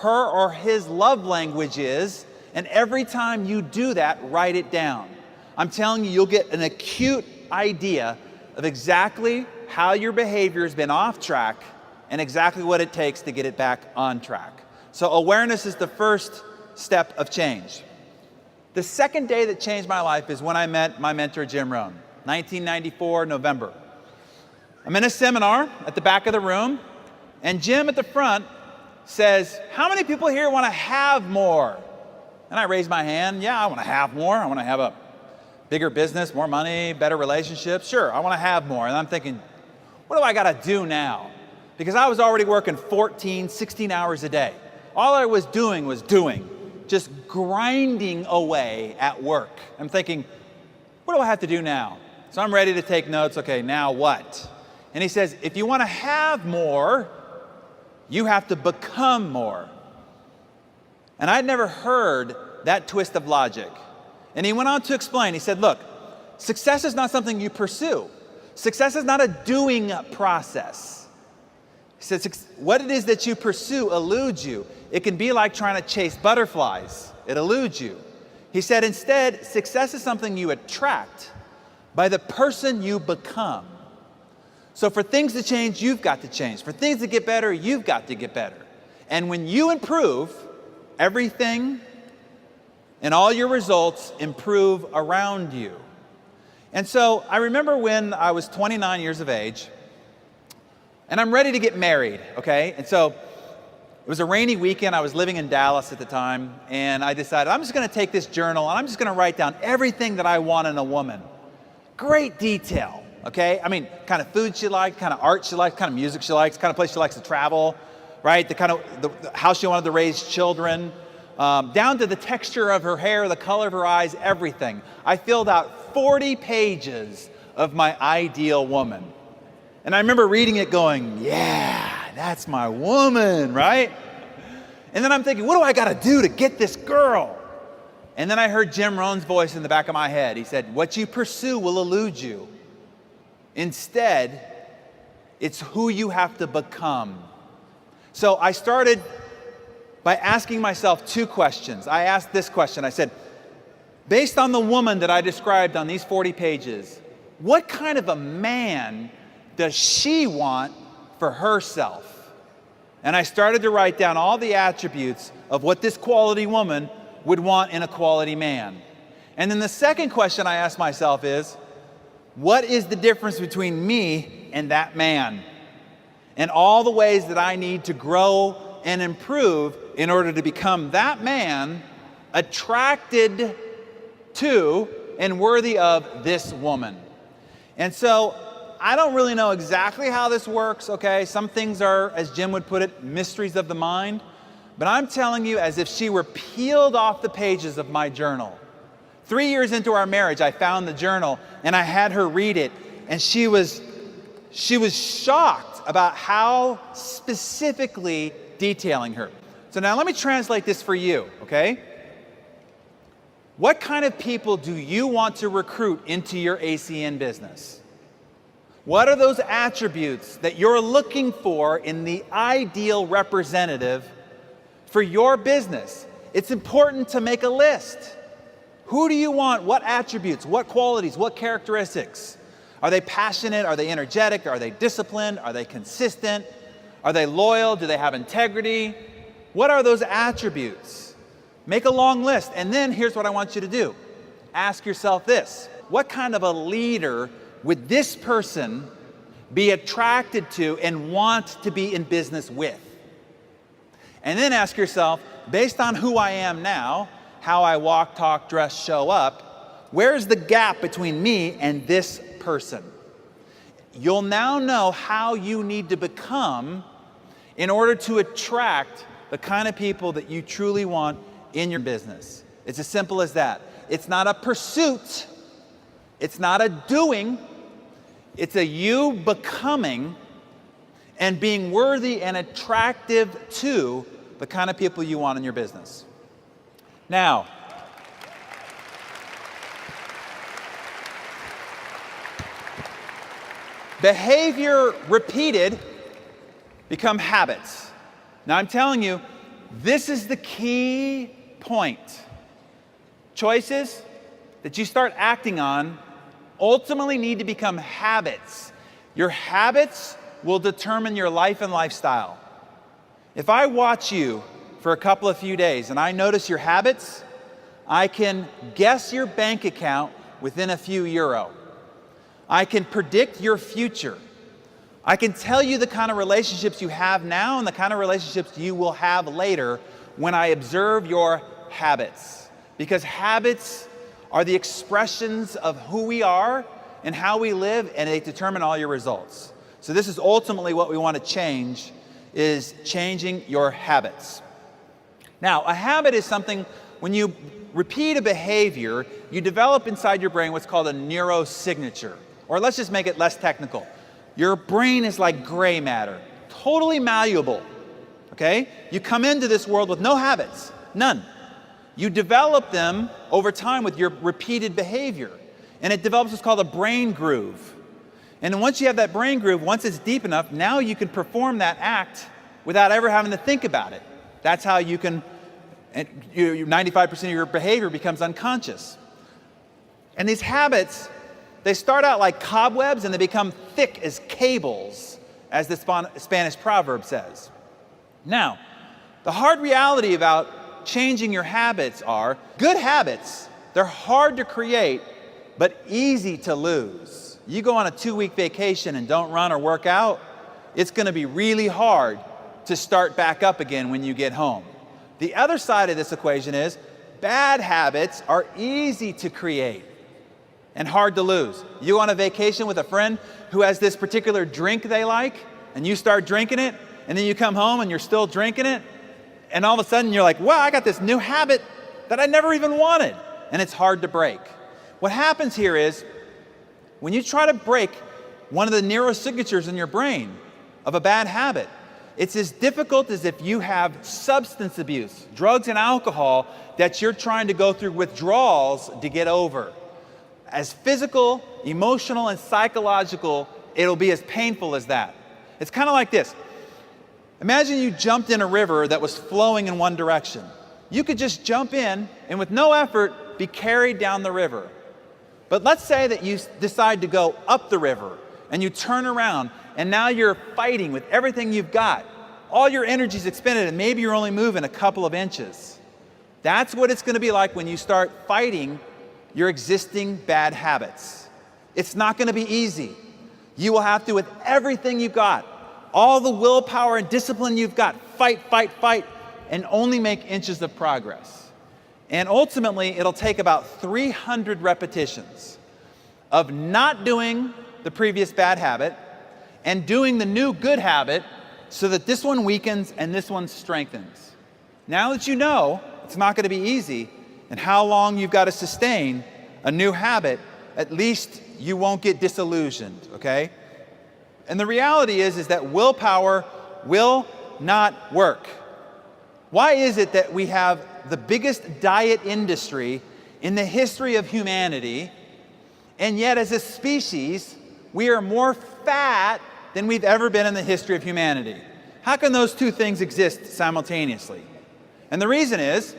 her or his love language is, and every time you do that, write it down. I'm telling you, you'll get an acute idea of exactly how your behavior has been off track and exactly what it takes to get it back on track. So awareness is the first step of change. The second day that changed my life is when I met my mentor, Jim Rohn, 1994, November. I'm in a seminar at the back of the room, and Jim at the front says, "How many people here want to have more?" And I raise my hand. Yeah, I want to have more. I want to have a bigger business, more money, better relationships. Sure, I want to have more. And I'm thinking, what do I got to do now? Because I was already working 14, 16 hours a day. All I was doing just grinding away at work. I'm thinking, what do I have to do now? So I'm ready to take notes. Okay, now what? And he says, if you want to have more, you have to become more. And I'd never heard that twist of logic. And he went on to explain. He said, look, success is not something you pursue. Success is not a doing process. He said, what it is that you pursue eludes you. It can be like trying to chase butterflies. It eludes you. He said, instead, success is something you attract by the person you become. So for things to change, you've got to change. For things to get better, you've got to get better. And when you improve, everything and all your results improve around you. And so I remember when I was 29 years of age, and I'm ready to get married, okay? And so it was a rainy weekend. I was living in Dallas at the time, and I decided I'm just going to take this journal and I'm just going to write down everything that I want in a woman. Great detail, okay? I mean, kind of food she liked, kind of art she liked, kind of music she likes, kind of place she likes to travel, right? The how she wanted to raise children, down to the texture of her hair, the color of her eyes, everything. I filled out 40 pages of my ideal woman. And I remember reading it going, yeah, that's my woman, right? And then I'm thinking, what do I got to do to get this girl? And then I heard Jim Rohn's voice in the back of my head. He said, what you pursue will elude you. Instead, it's who you have to become. So I started by asking myself two questions. I asked this question. I said, based on the woman that I described on these 40 pages, what kind of a man does she want for herself? And I started to write down all the attributes of what this quality woman would want in a quality man. And then the second question I asked myself is, what is the difference between me and that man? And all the ways that I need to grow and improve in order to become that man attracted to and worthy of this woman. And so I don't really know exactly how this works, okay? Some things are, as Jim would put it, mysteries of the mind. But I'm telling you, as if she were peeled off the pages of my journal. 3 years into our marriage, I found the journal and I had her read it, and she was shocked about how specifically detailing her. So now let me translate this for you, okay? What kind of people do you want to recruit into your ACN business? What are those attributes that you're looking for in the ideal representative for your business? It's important to make a list. Who do you want? What attributes? What qualities? What characteristics? Are they passionate? Are they energetic? Are they disciplined? Are they consistent? Are they loyal? Do they have integrity? What are those attributes? Make a long list. And then here's what I want you to do. Ask yourself this. What kind of a leader would this person be attracted to and want to be in business with? And then ask yourself, based on who I am now, how I walk, talk, dress, show up, where's the gap between me and this person? You'll now know how you need to become in order to attract the kind of people that you truly want in your business. It's as simple as that. It's not a pursuit. It's not a doing. It's a you becoming and being worthy and attractive to the kind of people you want in your business. Now, behavior repeated become habits. Now I'm telling you, This is the key point. Choices that you start acting on ultimately need to become habits. Your habits will determine your life and lifestyle. If I watch you for a few days and I notice your habits, I can guess your bank account within a few euro. I can predict your future. I can tell you the kind of relationships you have now and the kind of relationships you will have later when I observe your habits. Because habits are the expressions of who we are and how we live, and they determine all your results. So this is ultimately what we want to change, is changing your habits. Now, a habit is something, when you repeat a behavior, you develop inside your brain what's called a neurosignature. Or let's just make it less technical. Your brain is like gray matter, totally malleable, okay? You come into this world with no habits, none. You develop them over time with your repeated behavior. And it develops what's called a brain groove. And then once you have that brain groove, once it's deep enough, now you can perform that act without ever having to think about it. That's how you can, 95% of your behavior becomes unconscious. And these habits, they start out like cobwebs and they become thick as cables, as the Spanish proverb says. Now, the hard reality about changing your habits are, good habits, they're hard to create, but easy to lose. You go on a 2-week vacation and don't run or work out, it's going to be really hard to start back up again when you get home. The other side of this equation is bad habits are easy to create and hard to lose. You go on a vacation with a friend who has this particular drink they like, and you start drinking it, and then you come home and you're still drinking it, and all of a sudden you're like, wow, I got this new habit that I never even wanted, and it's hard to break. What happens here is, when you try to break one of the neurosignatures in your brain of a bad habit, it's as difficult as if you have substance abuse, drugs and alcohol, that you're trying to go through withdrawals to get over. As physical, emotional, and psychological, it'll be as painful as that. It's kind of like this. Imagine you jumped in a river that was flowing in one direction. You could just jump in and with no effort be carried down the river. But let's say that you decide to go up the river and you turn around and now you're fighting with everything you've got. All your energy's expended and maybe you're only moving a couple of inches. That's what it's going to be like when you start fighting your existing bad habits. It's not going to be easy. You will have to, with everything you've got, all the willpower and discipline you've got, fight, fight, fight, and only make inches of progress. And ultimately, it'll take about 300 repetitions of not doing the previous bad habit and doing the new good habit so that this one weakens and this one strengthens. Now that you know it's not going to be easy and how long you've got to sustain a new habit, at least you won't get disillusioned, okay? And the reality is that willpower will not work. Why is it that we have the biggest diet industry in the history of humanity, and yet as a species, we are more fat than we've ever been in the history of humanity? How can those two things exist simultaneously? And the reason is,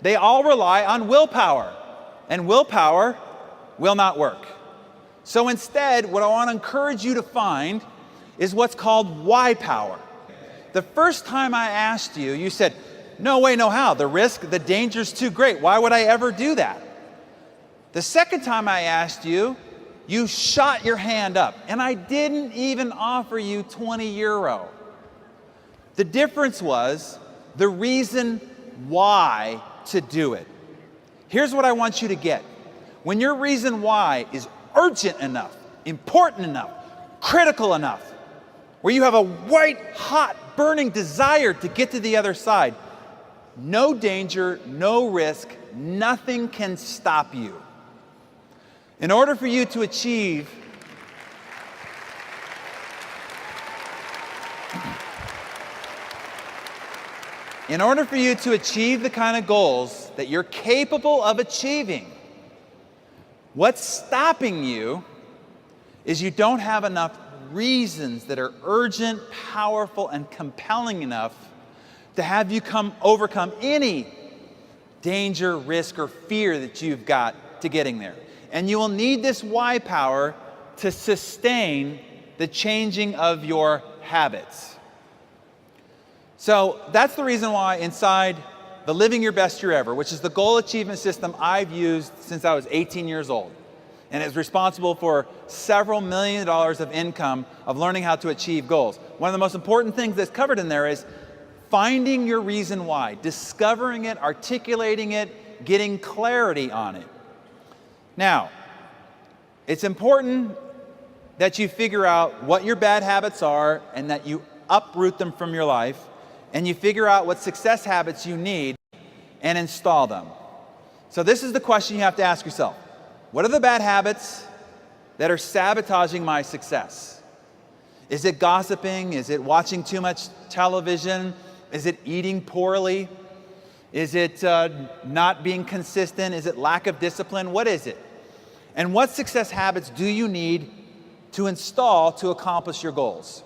they all rely on willpower, and willpower will not work. So instead, what I want to encourage you to find is what's called why power. The first time I asked you, you said, no way, no how. The risk, the danger's too great. Why would I ever do that? The second time I asked you, you shot your hand up, and I didn't even offer you 20 euro. The difference was the reason why to do it. Here's what I want you to get. When your reason why is urgent enough, important enough, critical enough, where you have a white, hot, burning desire to get to the other side, no danger, no risk, nothing can stop you. In order for you to achieve the kind of goals that you're capable of achieving, what's stopping you is you don't have enough reasons that are urgent, powerful, and compelling enough to have you overcome any danger, risk, or fear that you've got to getting there. And you will need this why power to sustain the changing of your habits. So that's the reason why inside the Living Your Best Year Ever, which is the goal achievement system I've used since I was 18 years old, and is responsible for several $1 million of income of learning how to achieve goals. One of the most important things that's covered in there is finding your reason why, discovering it, articulating it, getting clarity on it. Now, it's important that you figure out what your bad habits are and that you uproot them from your life, and you figure out what success habits you need and install them. So this is the question you have to ask yourself. What are the bad habits that are sabotaging my success? Is it gossiping? Is it watching too much television? Is it eating poorly? Is it not being consistent? Is it lack of discipline? What is it? And what success habits do you need to install to accomplish your goals?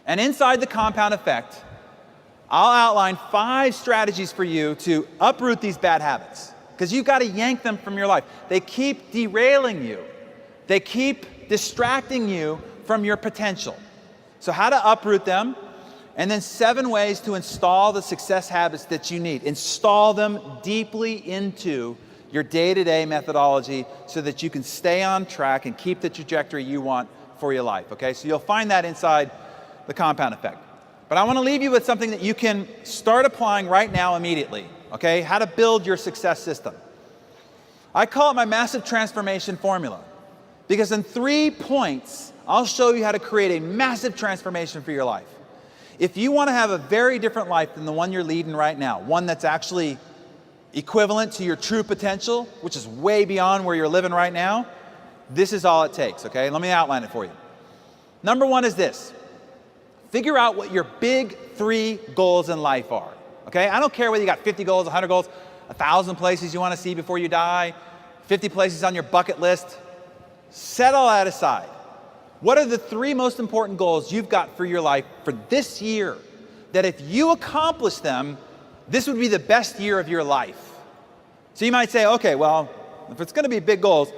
And inside the compound effect, I'll outline 5 strategies for you to uproot these bad habits, because you've got to yank them from your life. They keep derailing you. They keep distracting you from your potential. So how to uproot them, and then 7 ways to install the success habits that you need. Install them deeply into your day-to-day methodology so that you can stay on track and keep the trajectory you want for your life, okay? So you'll find that inside the compound effect. But I want to leave you with something that you can start applying right now immediately, okay? How to build your success system. I call it my massive transformation formula, because in 3 points, I'll show you how to create a massive transformation for your life. If you want to have a very different life than the one you're leading right now, one that's actually equivalent to your true potential, which is way beyond where you're living right now, this is all it takes, okay? Let me outline it for you. Number 1 is this. Figure out what your big 3 goals in life are, okay? I don't care whether you got 50 goals, 100 goals, 1,000 places you want to see before you die, 50 places on your bucket list. Set all that aside. What are the 3 most important goals you've got for your life for this year that if you accomplish them, this would be the best year of your life? So you might say, okay, well, if it's going to be big goals,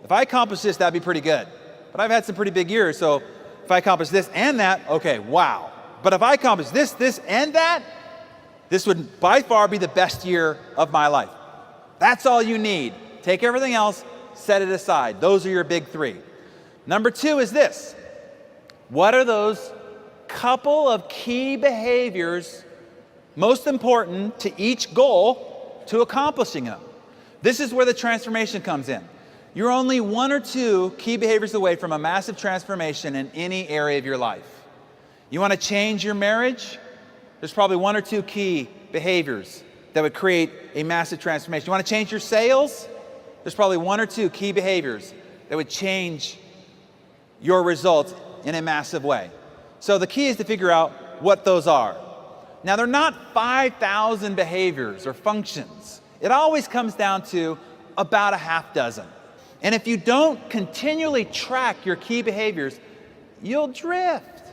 if I accomplish this, that'd be pretty good. But I've had some pretty big years, so if I accomplish this and that, okay, wow. But if I accomplish this, this, and that, this would by far be the best year of my life. That's all you need. Take everything else, set it aside. Those are your big 3. Number 2 is this. What are those couple of key behaviors most important to each goal to accomplishing them? This is where the transformation comes in. You're only 1 or 2 key behaviors away from a massive transformation in any area of your life. You want to change your marriage? There's probably 1 or 2 key behaviors that would create a massive transformation. You want to change your sales? There's probably 1 or 2 key behaviors that would change your results in a massive way. So the key is to figure out what those are. Now, they're not 5,000 behaviors or functions. It always comes down to about a half dozen. And if you don't continually track your key behaviors, you'll drift.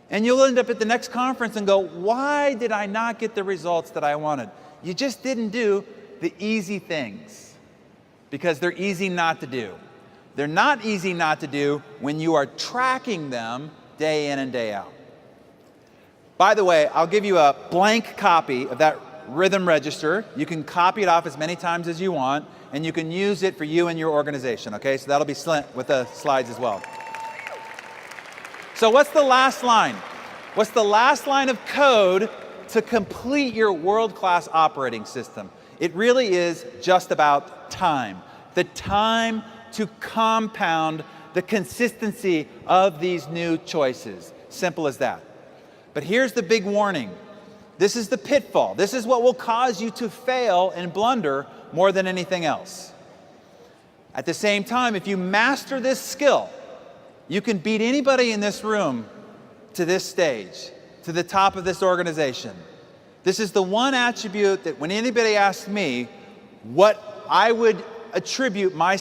And you'll end up at the next conference and go, why did I not get the results that I wanted? You just didn't do the easy things, because they're easy not to do. They're not easy not to do when you are tracking them day in and day out. By the way, I'll give you a blank copy of that rhythm register. You can copy it off as many times as you want, and you can use it for you and your organization, okay? So that'll be sent with the slides as well. So what's the last line? What's the last line of code to complete your world-class operating system? It really is just about time. The time to compound the consistency of these new choices. Simple as that. But here's the big warning. This is the pitfall. This is what will cause you to fail and blunder more than anything else. At the same time, if you master this skill, you can beat anybody in this room to this stage, to the top of this organization. This is the one attribute that when anybody asks me what I would attribute my